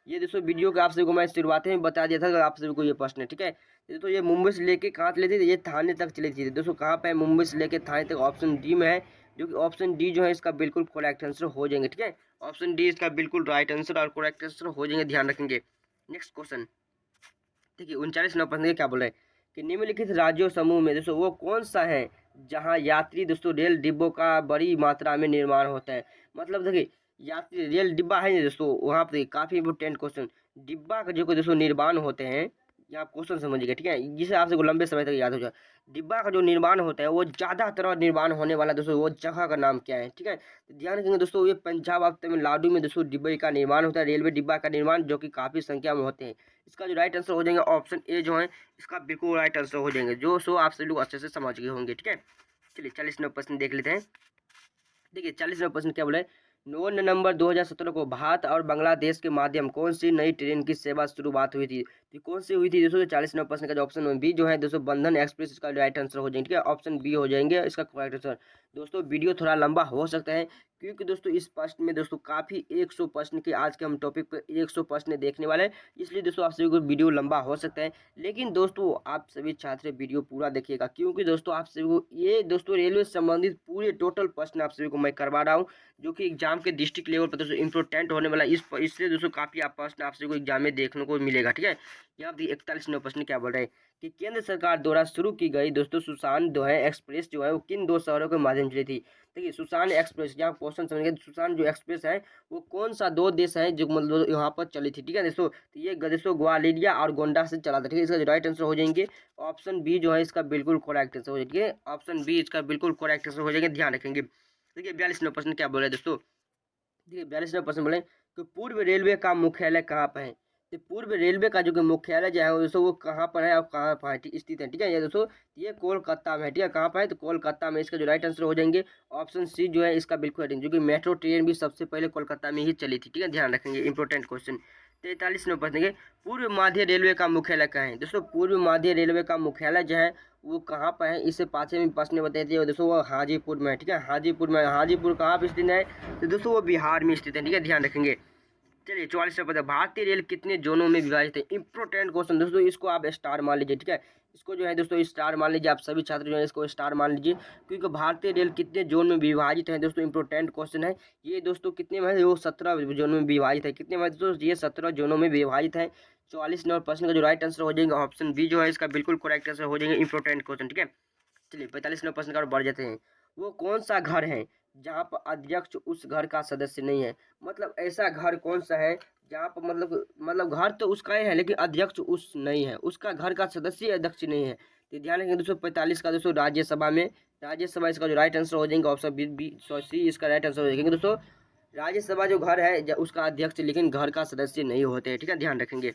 ये दोस्तों वीडियो के आप सभी को मैं शुरुआत में बता दिया था आप सभी को ये प्रश्न है, ठीक है। दोस्तों ये मुंबई से लेके कहाँ चली थी, ये थाने तक चली थी दोस्तों। कहाँ पे है, मुंबई से लेके थाने तक, ऑप्शन डी में है, जो कि ऑप्शन डी जो है इसका बिल्कुल करेक्ट आंसर हो जाएंगे, ठीक है। ऑप्शन डी इसका बिल्कुल राइट आंसर और करेक्ट आंसर हो जाएंगे, ध्यान रखेंगे। नेक्स्ट क्वेश्चन देखिए 39वां प्रश्न क्या बोल रहे हैं कि निम्नलिखित राज्यों समूह में दोस्तों वो कौन सा है जहां यात्री दोस्तों रेल डिब्बों का बड़ी मात्रा में निर्माण होता है। मतलब देखिए यात्री रेल डिब्बा है ना दोस्तों, वहाँ पे काफी इंपोर्टेंट क्वेश्चन, डिब्बा का जो दोस्तों निर्माण होते हैं, यहाँ क्वेश्चन समझिएगा, ठीक है, जिसे आपसे लंबे समय तक याद हो जाए। डिब्बा का जो निर्माण होता है वो ज्यादातर निर्माण होने वाला दोस्तों वो जगह का नाम क्या है, ठीक है। तो ध्यान रखेंगे दोस्तों, ये पंजाब और तमिलनाडु में दोस्तों डिब्बे का निर्माण होता है, रेलवे डिब्बा का निर्माण, जो कि काफी संख्या में होते हैं। इसका जो राइट आंसर हो जाएंगे ऑप्शन ए जो है इसका बिल्कुल राइट आंसर हो जाएंगे, जो सो आप सभी लोग अच्छे से समझ गए होंगे, ठीक है। चलिए 40वां प्रश्न देख लेते हैं। देखिए 40वां प्रश्न क्या बोला है, 9 नवंबर 2017 को भारत और बांग्लादेश के माध्यम कौन सी नई ट्रेन की सेवा शुरुआत हुई थी। तो कौन सी हुई थी दोस्तों, 40वां प्रश्न का जो ऑप्शन बी जो है दोस्तों बंधन एक्सप्रेस, इसका राइट आंसर हो जाएंगे, ठीक है। ऑप्शन बी हो जाएंगे इसका करेक्ट आंसर। दोस्तों वीडियो थोड़ा लंबा हो सकता है क्योंकि दोस्तों इस प्रश्न में दोस्तों काफी 100 प्रश्न के आज के हम टॉपिक पे 100 प्रश्न देखने वाले हैं, इसलिए दोस्तों आप सभी को वीडियो लंबा हो सकता है। लेकिन दोस्तों आप सभी छात्र वीडियो पूरा देखिएगा, क्योंकि दोस्तों आप सभी को ये दोस्तों रेलवे से संबंधित पूरे टोटल प्रश्न आप सभी को मैं करवा रहा हूँ, जो कि एग्जाम के डिस्ट्रिक्ट लेवल पर दोस्तों इंपोर्टेंट होने वाला इससे दोस्तों काफी आप प्रश्न आप सभी को एग्जाम में देखने को मिलेगा, ठीक है। यहाँ पे 41वां प्रश्न क्या बोल रहे हैं कि केंद्र सरकार द्वारा शुरू की गई दोस्तों सुशांत जो है एक्सप्रेस जो है वो किन दो शहरों के माध्यम चली थी। देखिए सुशांत एक्सप्रेस, यहाँ क्वेश्चन समझिए, सुशांत जो एक्सप्रेस है वो कौन सा दो देश है जो मतलब यहाँ पर चली थी, ठीक है दोस्तों। तो ये दोस्तों ग्वालियर और गोंडा से चला था, ठीक है। इसका जो राइट आंसर हो जाएंगे ऑप्शन बी जो है इसका बिल्कुल करेक्ट आंसर हो जाएंगे, ऑप्शन बी इसका बिल्कुल करेक्ट आंसर हो जाएंगे, ध्यान रखेंगे। देखिए 42वां प्रश्न क्या बोल रहे हैं दोस्तों, देखिए 42वां प्रश्न बोले कि पूर्व रेलवे का मुख्यालय कहाँ पर है। तो पूर्व रेलवे का जो कि मुख्यालय जो है दोस्तों वो कहाँ पर है और कहाँ पर स्थित है, ठीक है। ये दोस्तों ये कोलकाता में है, ठीक है। कहाँ पर है, तो कोलकाता में। इसका जो राइट आंसर हो जाएंगे ऑप्शन सी जो है इसका बिल्कुल राइट, जो कि मेट्रो ट्रेन भी सबसे पहले कोलकाता में ही चली थी, ठीक है, ध्यान रखेंगे, इंपॉर्टेंट क्वेश्चन। 43वां प्रश्न के पूर्व मध्य रेलवे का मुख्यालय कहाँ है। दोस्तों पूर्व मध्य रेलवे का मुख्यालय जो है वो कहाँ पर है, इसे 5वें प्रश्न में बताई थी दोस्तों, वो हाजीपुर में है, ठीक है। हाजीपुर में, हाजीपुर कहाँ पर स्थित है, तो दोस्तों वो बिहार में स्थित है, ठीक है, ध्यान रखेंगे। चलिए 44वां पता, भारतीय रेल कितने जोनों में विभाजित है। इंपॉर्टेंट क्वेश्चन दोस्तों, इसको आप स्टार मान लीजिए, ठीक है। इसको जो है दोस्तों स्टार मान लीजिए, आप सभी छात्र जो है इसको स्टार मान लीजिए, क्योंकि भारतीय रेल कितने जोन में विभाजित है दोस्तों, इंपॉर्टेंट क्वेश्चन है ये दोस्तों। कितने में है, वो 17 जोनों में विभाजित है। कितने में दोस्तों, ये 17 जोनों में विभाजित है। 44 नंबर प्रश्न का जो राइट आंसर हो जाएंगे ऑप्शन बी जो है इसका बिल्कुल करेक्ट आंसर हो जाएंगे, इंपॉर्टेंट क्वेश्चन, ठीक है। चलिए 45 नंबर प्रश्न का बढ़ जाते हैं, वो कौन सा घर है जहाँ पर अध्यक्ष उस घर का सदस्य नहीं है। मतलब ऐसा घर कौन सा है जहाँ पर मतलब घर तो उसका ही है लेकिन अध्यक्ष उस नहीं है, उसका घर का सदस्य अध्यक्ष नहीं है। तो ध्यान रखेंगे दोस्तों 45 का दोस्तों राज्यसभा में, राज्यसभा इसका जो राइट आंसर हो जाएंगे ऑप्शन बी सी इसका राइट आंसर हो जाएंगे दोस्तों। राज्यसभा जो घर है उसका अध्यक्ष लेकिन घर का सदस्य नहीं होते हैं, ठीक है, ध्यान रखेंगे।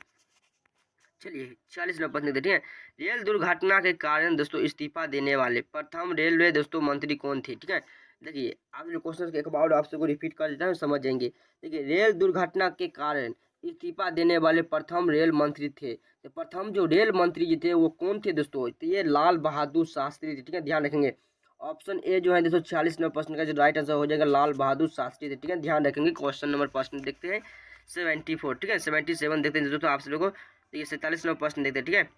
चलिए 40वां प्रश्न देखते हैं, रेल दुर्घटना के कारण दोस्तों इस्तीफा देने वाले प्रथम रेलवे दोस्तों मंत्री कौन थे, ठीक है। देखिए आप जो क्वेश्चन एक बार आपसे को रिपीट कर देता हूँ समझ जाएंगे। देखिए रेल दुर्घटना के कारण इस्तीफा देने वाले प्रथम रेल मंत्री थे, तो प्रथम जो रेल मंत्री जी थे वो कौन थे दोस्तों, तो ये लाल बहादुर शास्त्री थे, ठीक है, ध्यान रखेंगे। ऑप्शन ए जो है दोस्तों 46% का जो राइट आंसर हो जाएगा लाल बहादुर शास्त्री थे, ठीक है। ध्यान रखेंगे। क्वेश्चन नंबर प्रश्न देखते हैं 74, ठीक है। 77 देखते हैं दोस्तों आप सभी को, तो ये 47% देखते हैं, ठीक है।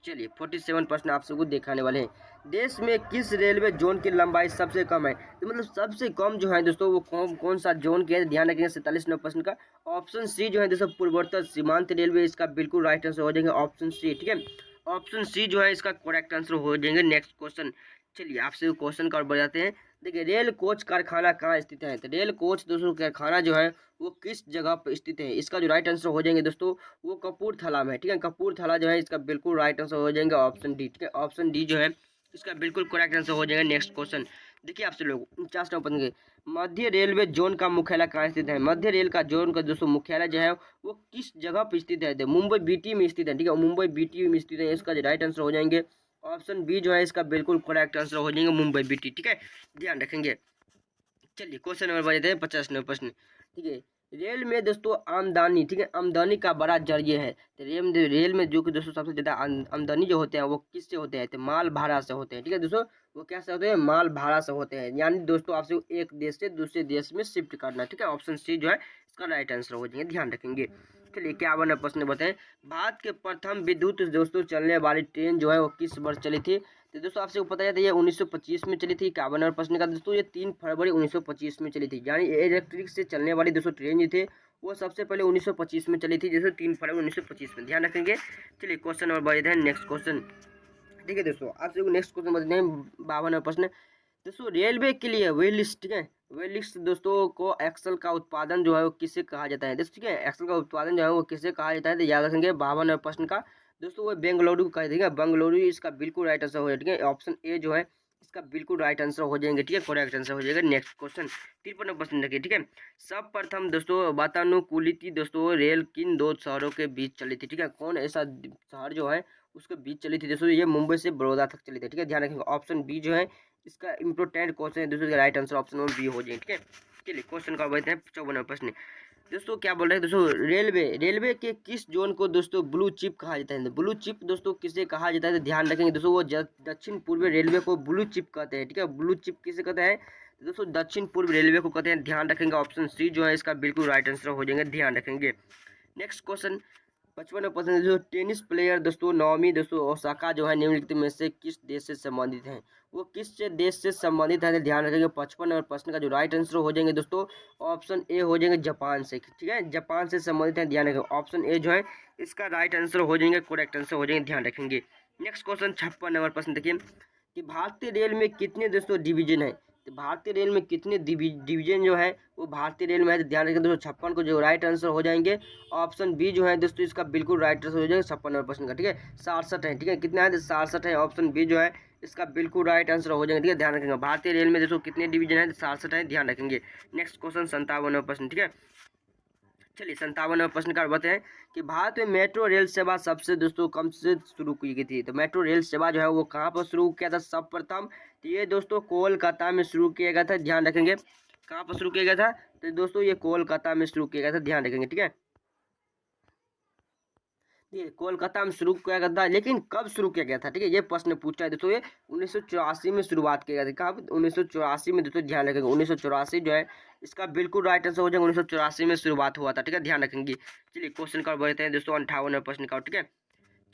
चलिए 47% आप सबको दिखाने वाले हैं। देश में किस रेलवे जोन की लंबाई सबसे कम है, तो मतलब सबसे कम जो है दोस्तों वो कौन सा जोन की है, ध्यान रखेंगे 47% का। ऑप्शन सी जो है दोस्तों पूर्वोत्तर सीमांत रेलवे, इसका बिल्कुल राइट आंसर हो जाएंगे ऑप्शन सी, ठीक है। ऑप्शन सी जो है इसका करेक्ट आंसर हो जाएंगे। नेक्स्ट क्वेश्चन, चलिए आपसे क्वेश्चन का और बताते हैं। देखिए रेल कोच कारखाना कहाँ स्थित है, तो रेल कोच दोस्तों कारखाना जो है वो किस जगह पर स्थित है, इसका जो राइट आंसर हो जाएंगे दोस्तों वो कपूरथला में, ठीक है। कपूरथला जो है इसका बिल्कुल राइट आंसर हो जाएंगे ऑप्शन डी, ठीक है। ऑप्शन डी जो है इसका बिल्कुल करेक्ट आंसर हो जाएगा। नेक्स्ट क्वेश्चन देखिए आपसे लोग 49 नंबर, मध्य रेलवे जोन का मुख्यालय कहाँ स्थित है, मध्य रेल का जोन का दोस्तों मुख्यालय जो है वो किस जगह पर स्थित है, मुंबई बीटी में स्थित है, ठीक है। मुंबई बीटी में स्थित है, इसका जो राइट आंसर हो जाएंगे ऑप्शन बी जो है इसका बिल्कुल करेक्ट आंसर हो जाएंगे मुंबई बीटी, ठीक है। ध्यान रखेंगे। चलिए क्वेश्चन नंबर बताते हैं 50 प्रश्न, ठीक है। रेल में दोस्तों आमदनी, ठीक है, आमदनी का बड़ा जरिए है, तो रेल में जो कि दोस्तों सबसे ज़्यादा आमदनी जो होते हैं वो किससे होते हैं, तो माल भाड़ा से होते हैं, ठीक है दोस्तों। वो कैसे होते हैं, माल भाड़ा से होते हैं, यानी दोस्तों आपसे एक देश से दूसरे देश में शिफ्ट करना, ठीक है। ऑप्शन सी जो है इसका राइट आंसर हो जाएंगे। ध्यान रखेंगे। चलिए क्या बना प्रश्न बताएं। भारत के प्रथम विद्युत दोस्तों चलने वाली ट्रेन जो है वो किस वर्ष चली थी, तो दोस्तों आपसे पता है ये 1925 में चली थी। 51 प्रश्न का दोस्तों ये 3 फरवरी 1925 में चली थी, यानी इलेक्ट्रिक से चलने वाली दोस्तों ट्रेन जो थे वो सबसे पहले 1925 में चली थी, जैसे 3 फरवरी 1925 में। ध्यान रखेंगे। चलिए क्वेश्चन और बढ़ते हैं नेक्स्ट क्वेश्चन, ठीक है दोस्तों आपसे नेक्स्ट क्वेश्चन बताते हैं 52 प्रश्न। दोस्तों रेलवे के लिए वेलिस्ट, ठीक है, वेलिस्ट दोस्तों को एक्सल का उत्पादन जो है वो किसे कहा जाता है, दोस्तों ठीक है। एक्सल का उत्पादन जो है वो किसे कहा जाता है, तो याद रखेंगे 52 प्रश्न का दोस्तों वो बेंगलुरु का है, ठीक है। बेंगलुरु इसका बिल्कुल राइट आंसर हो जाएगा, ठीक है। ऑप्शन ए जो है इसका बिल्कुल राइट आंसर हो जाएंगे, ठीक है, करेक्ट आंसर हो जाएगा। नेक्स्ट क्वेश्चन 53 रखिए, ठीक है। सब प्रथम दोस्तों वातानुकूलित दोस्तों रेल किन दो शहरों के बीच चली थी, ठीक है। कौन ऐसा शहर जो है उसके बीच चली थी दोस्तों, ये मुंबई से बड़ौदा तक चली थी, ठीक है। ध्यान रखेंगे। ऑप्शन बी जो है इसका इम्पोर्टेंट क्वेश्चन है दोस्तों, राइट आंसर ऑप्शन में बी हो जाएंगे, ठीक है। चलिए क्वेश्चन का बढ़ते हैं 54 प्रश्न। दोस्तों क्या बोल रहे हैं दोस्तों, रेलवे के किस जोन को दोस्तों ब्लू चिप कहा जाता है, ब्लू चिप दोस्तों किसे कहा जाता है, तो ध्यान रखेंगे दोस्तों वो दक्षिण पूर्व रेलवे को ब्लू चिप कहते हैं, ठीक है। ब्लू चिप किसे कहते हैं, तो दोस्तों दक्षिण पूर्व रेलवे को कहते हैं। ध्यान रखेंगे। ऑप्शन सी जो है इसका बिल्कुल राइट आंसर हो जाएंगे। ध्यान रखेंगे। नेक्स्ट क्वेश्चन 55 जो टेनिस प्लेयर दोस्तों नाओमी दोस्तों ओसाका जो है निम्नलिखित में से किस देश से संबंधित हैं, वो किस देश से संबंधित है, ध्यान रखेंगे। 55 प्रश्न का जो राइट आंसर हो जाएंगे दोस्तों ऑप्शन ए हो जाएंगे जापान से, ठीक है, जापान से संबंधित है। ध्यान रखेंगे। ऑप्शन ए जो है इसका राइट आंसर हो जाएंगे, करेक्ट आंसर हो जाएंगे। ध्यान रखेंगे। नेक्स्ट क्वेश्चन 56 प्रश्न देखिए कि भारतीय रेल में कितने दोस्तों डिवीजन है, तो भारतीय रेल में कितने डिवीजन जो है वो भारतीय रेल में है, तो ध्यान रखें दोस्तों 56 को जो राइट आंसर हो जाएंगे ऑप्शन बी जो है दोस्तों इसका बिल्कुल राइट आंसर हो जाएगा 56 का, ठीक है। 67 है, ठीक है, कितना है, 67 है। ऑप्शन बी जो है इसका बिल्कुल राइट आंसर हो जाएगा, ठीक है। ध्यान रखेंगे। भारतीय रेल में दोस्तों कितने डिवीजन है, 67 है। ध्यान रखेंगे। नेक्स्ट क्वेश्चन 57 प्रश्न, ठीक है। चलिए 57 प्रश्न का बताएं कि भारत में मेट्रो रेल सेवा सबसे दोस्तों कम से शुरू की गई थी, तो मेट्रो रेल सेवा जो है वो कहाँ पर शुरू किया था सर्वप्रथम, तो ये दोस्तों कोलकाता में शुरू किया गया था। ध्यान रखेंगे। कहाँ पर शुरू किया गया था, तो दोस्तों ये कोलकाता में शुरू किया गया था। ध्यान रखेंगे, ठीक है। ये कोलकाता में शुरू किया गया था, लेकिन कब शुरू किया गया था, ठीक है, ये प्रश्न पूछा है दोस्तों। ये 1984 में शुरुआत किया गया था। कब, 1984 में दोस्तों। ध्यान रखेंगे 1984 जो है इसका बिल्कुल राइट आंसर हो जाएगा। 1984 में शुरुआत हुआ था, ठीक है। ध्यान रखेंगे। चलिए क्वेश्चन का बढ़ते हैं दोस्तों 58 प्रश्न का, ठीक है।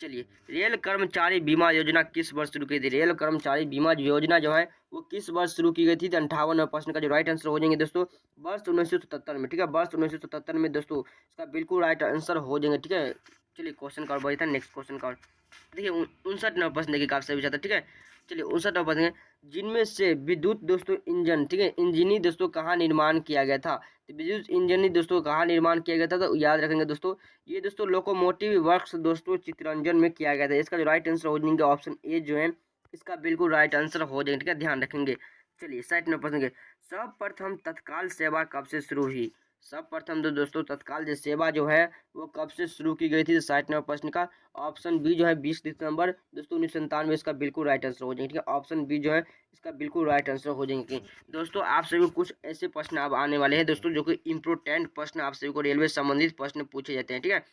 चलिए रेल कर्मचारी बीमा योजना किस वर्ष शुरू की थी, रेल कर्मचारी बीमा योजना जो है वो किस वर्ष शुरू की गई थी, 58 प्रश्न का जो राइट आंसर हो जाएंगे दोस्तों वर्ष 1977 में, ठीक है। वर्ष 1977 में दोस्तों इसका बिल्कुल राइट आंसर हो जाएंगे, ठीक है। चलिए क्वेश्चन का बढ़ी था। नेक्स्ट क्वेश्चन का देखिए 59 प्रश्न देखिए काफी सही था, ठीक है। चलिए 59 प्रश्न जिनमें से विद्युत दोस्तों इंजन, ठीक है, इंजनी दोस्तों कहाँ निर्माण किया गया था, तो विद्युत इंजनी दोस्तों कहाँ निर्माण किया गया था, तो याद रखेंगे दोस्तों ये दोस्तों लोकोमोटिव वर्क्स दोस्तों चित्तरंजन में किया गया था। इसका जो राइट आंसर हो जाएंगे ऑप्शन ए जो है इसका बिल्कुल राइट आंसर हो जाएंगे, ठीक है। ध्यान रखेंगे। चलिए 60 प्रश्न सर्वप्रथम तत्काल सेवा कब से शुरू हुई, सर्वप्रथम तो दोस्तों तत्काल जो सेवा जो है वो कब से शुरू की गई थी, 60 प्रश्न का ऑप्शन बी जो है 20 दिसंबर दोस्तों 1997 इसका बिल्कुल राइट आंसर हो जाएंगे, ठीक है। ऑप्शन बी जो है इसका बिल्कुल राइट आंसर हो जाएंगे। दोस्तों आप सभी को कुछ ऐसे प्रश्न अब आने वाले हैं दोस्तों जो कि इम्पोर्टेंट प्रश्न आप सभी को रेलवे संबंधित प्रश्न पूछे जाते हैं, ठीक है।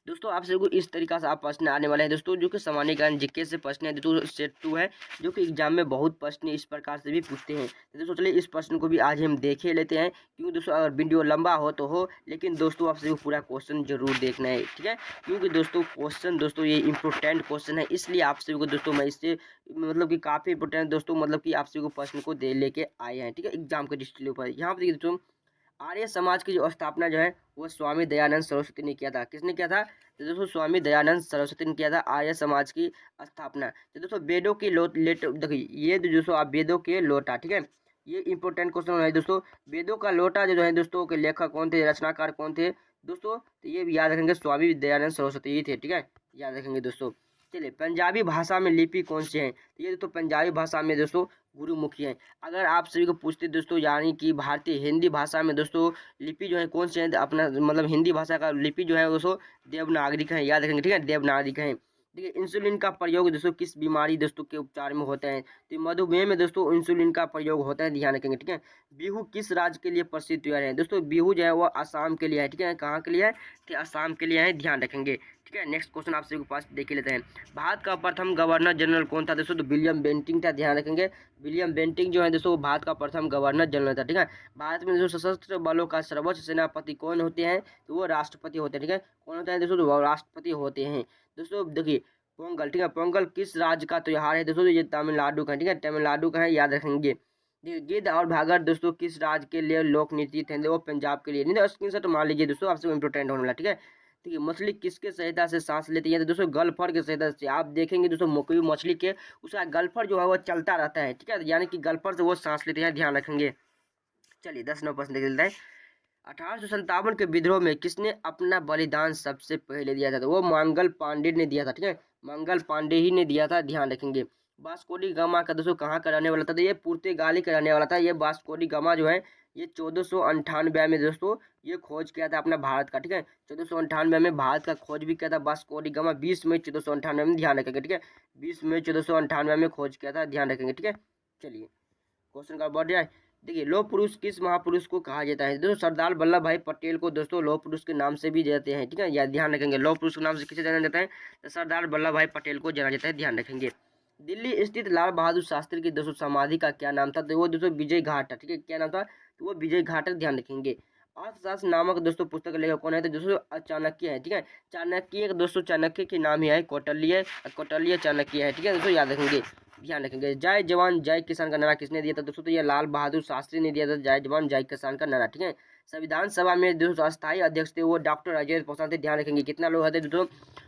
दोस्तों आप सभी को इस तरीका से आप प्रश्न आने वाले हैं दोस्तों, जो कि सामान्य ज्ञान जीके से प्रश्न है दोस्तों, सेट 2 है, जो कि एग्जाम में बहुत प्रश्न इस प्रकार से भी पूछते हैं। तो दोस्तों चलिए इस प्रश्न को भी आज हम देख ही लेते हैं, क्योंकि दोस्तों अगर वीडियो लंबा हो तो हो, लेकिन दोस्तों आप सभी को पूरा क्वेश्चन जरूर देखना है, ठीक है। क्योंकि दोस्तों क्वेश्चन दोस्तों ये इंपॉर्टेंट क्वेश्चन है, इसलिए आप सभी को दोस्तों मैं इससे मतलब कि काफ़ी इंपॉर्टेंट दोस्तों, मतलब कि आप सभी को प्रश्न को दे लेके आए हैं, ठीक है, एग्जाम के डिस्ट्रिक्ट ऊपर। यहाँ पर देखिए दोस्तों, आर्य समाज की जो स्थापना जो है वो स्वामी दयानंद सरस्वती ने किया था। किसने किया था? तो दोस्तों स्वामी दयानंद सरस्वती ने किया था आर्य समाज की स्थापना। तो दोस्तों वेदों की लेट देखिए, ये दोस्तों आप वेदों के लोटा, ठीक है, ये इंपॉर्टेंट क्वेश्चन है दोस्तों। वेदों का लोटा जो है दोस्तों के लेखक कौन थे, रचनाकार कौन थे दोस्तों? तो ये भी याद रखेंगे, स्वामी दयानंद सरस्वती ही थे, ठीक है, याद रखेंगे दोस्तों। चलिए, पंजाबी भाषा में लिपि कौन सी है? तो ये दोस्तों पंजाबी भाषा में दोस्तों गुरुमुखी है। अगर आप सभी को पूछते दोस्तों, यानी कि भारतीय हिंदी भाषा में दोस्तों लिपि जो है कौन सी है, अपना मतलब हिंदी भाषा का लिपि जो है दोस्तों देवनागरिक है, याद रखेंगे, ठीक है, देवनागरिक है। देखिए, इंसुलिन का प्रयोग दोस्तों किस बीमारी दोस्तों के उपचार में होता है? तो मधुमेह में दोस्तों इंसुलिन का प्रयोग होता है, ध्यान रखेंगे, ठीक है। बिहू किस राज्य के लिए प्रसिद्ध त्योहार है? दोस्तों बिहू जो है वो असम के लिए है, ठीक है, कहाँ के लिए है? तो असम के लिए है, ध्यान रखेंगे, ठीक है। नेक्स्ट क्वेश्चन आप सभी के पास देख लेते हैं। भारत का प्रथम गवर्नर जनरल कौन था दोस्तों? तो विलियम बेंटिंग था, ध्यान रखेंगे। विलियम बेंटिंग जो है दोस्तों भारत का प्रथम गवर्नर जनरल था, ठीक है। भारत में जो सशस्त्र बलों का सर्वोच्च सेनापति कौन होते हैं? तो वो राष्ट्रपति होते हैं, ठीक है। कौन होता है दोस्तों? तो राष्ट्रपति होते हैं। दोस्तों देखिए, पोंगल, ठीक है, पोंगल किस राज्य का त्योहार है दोस्तों? तो ये तमिलनाडु का, ठीक है, तमिलनाडु का है, याद रखेंगे। देखिए, गिद्ध और भागर दोस्तों किस राज्य के लिए लोक नृत्य थे? वो पंजाब के लिए। नहीं तो स्क्रीनशॉट मान लीजिए दोस्तों, आपसे इंपोर्टेंट होने वाला, ठीक है। देखिए, मछली किसके सहायता से सांस लेती है? तो दोस्तों गल्फर के सहायता से। आप देखेंगे दोस्तों कोई मछली के उसका गल्फर जो है वो चलता रहता है, ठीक है, यानी कि गल्फर से वो सांस लेती है, ध्यान रखेंगे। चलिए 10 9 देख लेते हैं। 1857 के विद्रोह में किसने अपना बलिदान सबसे पहले दिया था? तो वो मंगल पांडे ने दिया था, ठीक है, मंगल पांडे ही ने दिया था, ध्यान रखेंगे। वास्को डी गामा का दोस्तों कहाँ का रहने वाला था? तो ये पुर्तगाली का रहने वाला था। ये वास्को डी गामा जो है ये 1498 में दोस्तों ये खोज किया था अपना भारत का, ठीक है। 1498 में भारत का खोज भी किया था वास्को डी गामा, 20 मई 1498 में, ध्यान रखेंगे, ठीक है, 20 मई 1498 में खोज किया था, ध्यान रखेंगे, ठीक है। चलिए क्वेश्चन का बढ़ जाए। देखिए, लौह पुरुष किस महापुरुष को कहा जाता है? दोस्तों सरदार वल्लभ भाई पटेल को दोस्तों लौह पुरुष के नाम से भी जाते हैं, ठीक है, या ध्यान रखेंगे, लौह पुरुष के नाम से किसे जाना जाता है? तो सरदार वल्लभ भाई पटेल को जाना जाता है, ध्यान रखेंगे। दिल्ली स्थित लाल बहादुर शास्त्री की दोस्तों समाधि का क्या नाम था? तो वो दोस्तों विजय घाट था, ठीक है, क्या नाम था? तो वो विजय घाट, ध्यान रखेंगे। अर्थशास्त्र नामक दोस्तों पुस्तक का लेखक कौन है? तो दोस्तों चाणक्य है, ठीक है, चाणक्य दोस्तों, चाणक्य के नाम ही है कौटिल्य, कौटिल्य चाणक्य है, ठीक है दोस्तों, याद रखेंगे, ध्यान रखेंगे। जय जवान जय किसान का नारा किसने दिया था दोस्तों? तो ये लाल बहादुर शास्त्री ने दिया था, जय जवान जय किसान का नारा, ठीक है। संविधान सभा में दोस्तों अस्थायी अध्यक्ष थे वो डॉक्टर राजेंद्र प्रसाद थे, ध्यान रखेंगे। कितना लोग थे दोस्तों?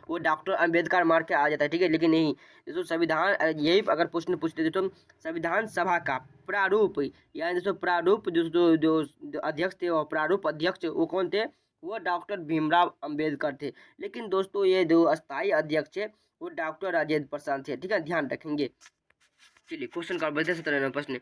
वो डॉक्टर अम्बेडकर मार के आ जाता है, ठीक है, लेकिन नहीं दोस्तों, संविधान यही अगर प्रश्न पूछते दोस्तों, संविधान सभा का प्रारूप, यानी दोस्तों प्रारूप दोस्तों जो अध्यक्ष थे और प्रारूप अध्यक्ष वो कौन थे? वो डॉक्टर भीमराव अम्बेडकर थे। लेकिन दोस्तों ये जो अस्थायी अध्यक्ष है वो डॉक्टर राजेंद्र प्रसाद थे, ठीक है, ध्यान रखेंगे। चलिए क्वेश्चन का बढ़ते 17वां प्रश्न।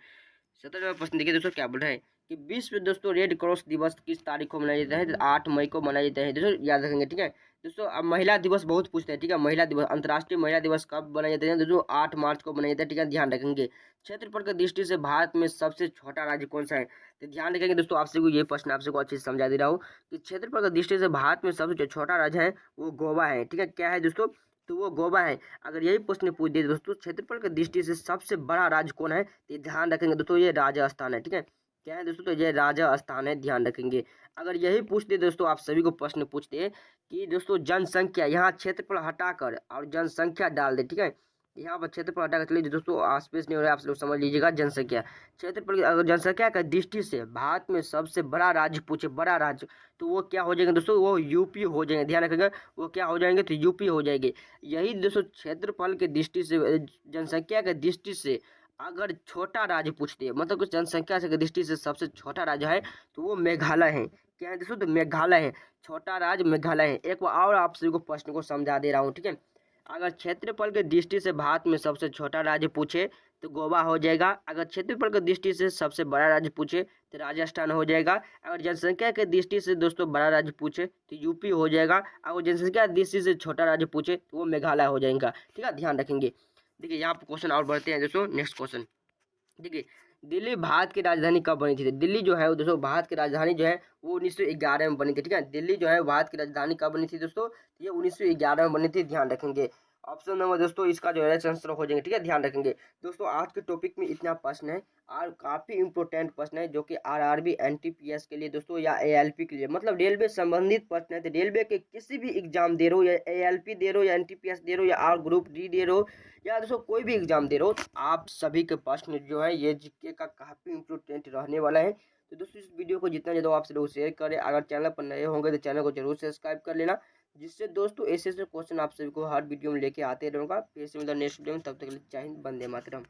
17वां प्रश्न देखिए दोस्तों, क्या बोल रहा है कि विश्व दोस्तों रेड क्रॉस दिवस किस तारीख को मनाया जाता है? तो 8 मई को मनाया जाता है दोस्तों, याद रखेंगे, ठीक है। दोस्तों अब महिला दिवस बहुत पूछते हैं, ठीक है, महिला दिवस, अंतर्राष्ट्रीय महिला दिवस कब मनाया जाता है? दोस्तों 8 मार्च को मनाया जाता है, ठीक है, ध्यान रखेंगे। क्षेत्रफल की दृष्टि से भारत में सबसे छोटा राज्य कौन सा है? तो ध्यान रखेंगे दोस्तों, आपसे को ये प्रश्न आपसे को अच्छे से समझा दे रहा हूँ कि क्षेत्रफल की दृष्टि से भारत में सबसे जो छोटा राज्य है वो गोवा है, ठीक है, क्या है दोस्तों? तो वो गोवा है। अगर यही प्रश्न पूछ दिए दोस्तों क्षेत्रफल की दृष्टि से सबसे बड़ा राज्य कौन है? तो ध्यान रखेंगे दोस्तों, ये राजस्थान है, ठीक है, क्या है दोस्तों? तो ये राजस्थान है, ध्यान रखेंगे। अगर यही पूछते दोस्तों, आप सभी को प्रश्न पूछते कि दोस्तों जनसंख्या, यहाँ क्षेत्रफल हटाकर और जनसंख्या डाल दे, ठीक है, यहाँ पर क्षेत्रफल हटाकर चलिए दोस्तों, आसपास नहीं हो रहा है, आप लोग समझ लीजिएगा, जनसंख्या, क्षेत्रफल, अगर जनसंख्या का दृष्टि से भारत में सबसे बड़ा राज्य पूछे, बड़ा राज्य, तो वो क्या हो जाएगा दोस्तों? वो यूपी हो जाएंगे, ध्यान रखेंगे, वो क्या हो जाएंगे? तो यूपी हो जाएंगे। यही दोस्तों क्षेत्रफल के दृष्टि से, जनसंख्या के दृष्टि से अगर छोटा राज्य पूछते हैं, मतलब कि जनसंख्या से दृष्टि से सबसे छोटा राज्य है तो वो मेघालय है, क्या है दोस्तों? तो मेघालय है, छोटा राज्य मेघालय है। एक बार और आप सभी को प्रश्न को समझा दे रहा हूँ, ठीक है। अगर क्षेत्रफल की दृष्टि से भारत में सबसे छोटा राज्य पूछे तो गोवा हो जाएगा। अगर क्षेत्रफल की दृष्टि से सबसे बड़ा राज्य पूछे तो राजस्थान हो जाएगा। अगर जनसंख्या की दृष्टि से दोस्तों बड़ा राज्य पूछे तो यूपी हो जाएगा। अगर जनसंख्या की दृष्टि से छोटा राज्य पूछे तो वो मेघालय हो जाएगा, ठीक है, ध्यान रखेंगे। देखिए यहाँ पर क्वेश्चन और बढ़ते हैं दोस्तों, नेक्स्ट क्वेश्चन देखिए, दिल्ली भारत की राजधानी कब बनी थी? दिल्ली जो है वो दोस्तों भारत की राजधानी जो है वो 1911 में बनी थी। ठीक है, दिल्ली जो है भारत की राजधानी कब बनी थी दोस्तों? ये 1911 में बनी थी, ध्यान रखेंगे। ऑप्शन नंबर दोस्तों इसका जो है आंसर हो जाएंगे। ठीक है, ध्यान रखेंगे दोस्तों। आज के टॉपिक में इतना प्रश्न है और काफी इंपॉर्टेंट प्रश्न है जो कि आरआरबी एनटीपीएस के लिए दोस्तों या एएलपी के लिए, मतलब रेलवे संबंधित प्रश्न है। तो रेलवे के किसी भी एग्जाम दे रहे हो, या एएलपी दे रहे हो, या एनटीपीएस दे रहे हो, या आर ग्रुप डी दे रहे हो, या दोस्तों कोई भी एग्जाम दे रहे हो, तो आप सभी के प्रश्न जो है ये जीके का काफी इंपॉर्टेंट रहने वाला है। तो दोस्तों इस वीडियो को जितना ज़्यादा आपसे लोग शेयर करें। अगर चैनल पर नए होंगे तो चैनल को जरूर सब्सक्राइब कर लेना, जिससे दोस्तों ऐसे ऐसे क्वेश्चन आप सभी को हर वीडियो में लेके आते रहूँगा। फिर से मिलता नेक्स्ट वीडियो में, तब तक के लिए जय हिंद, वंदे मातरम।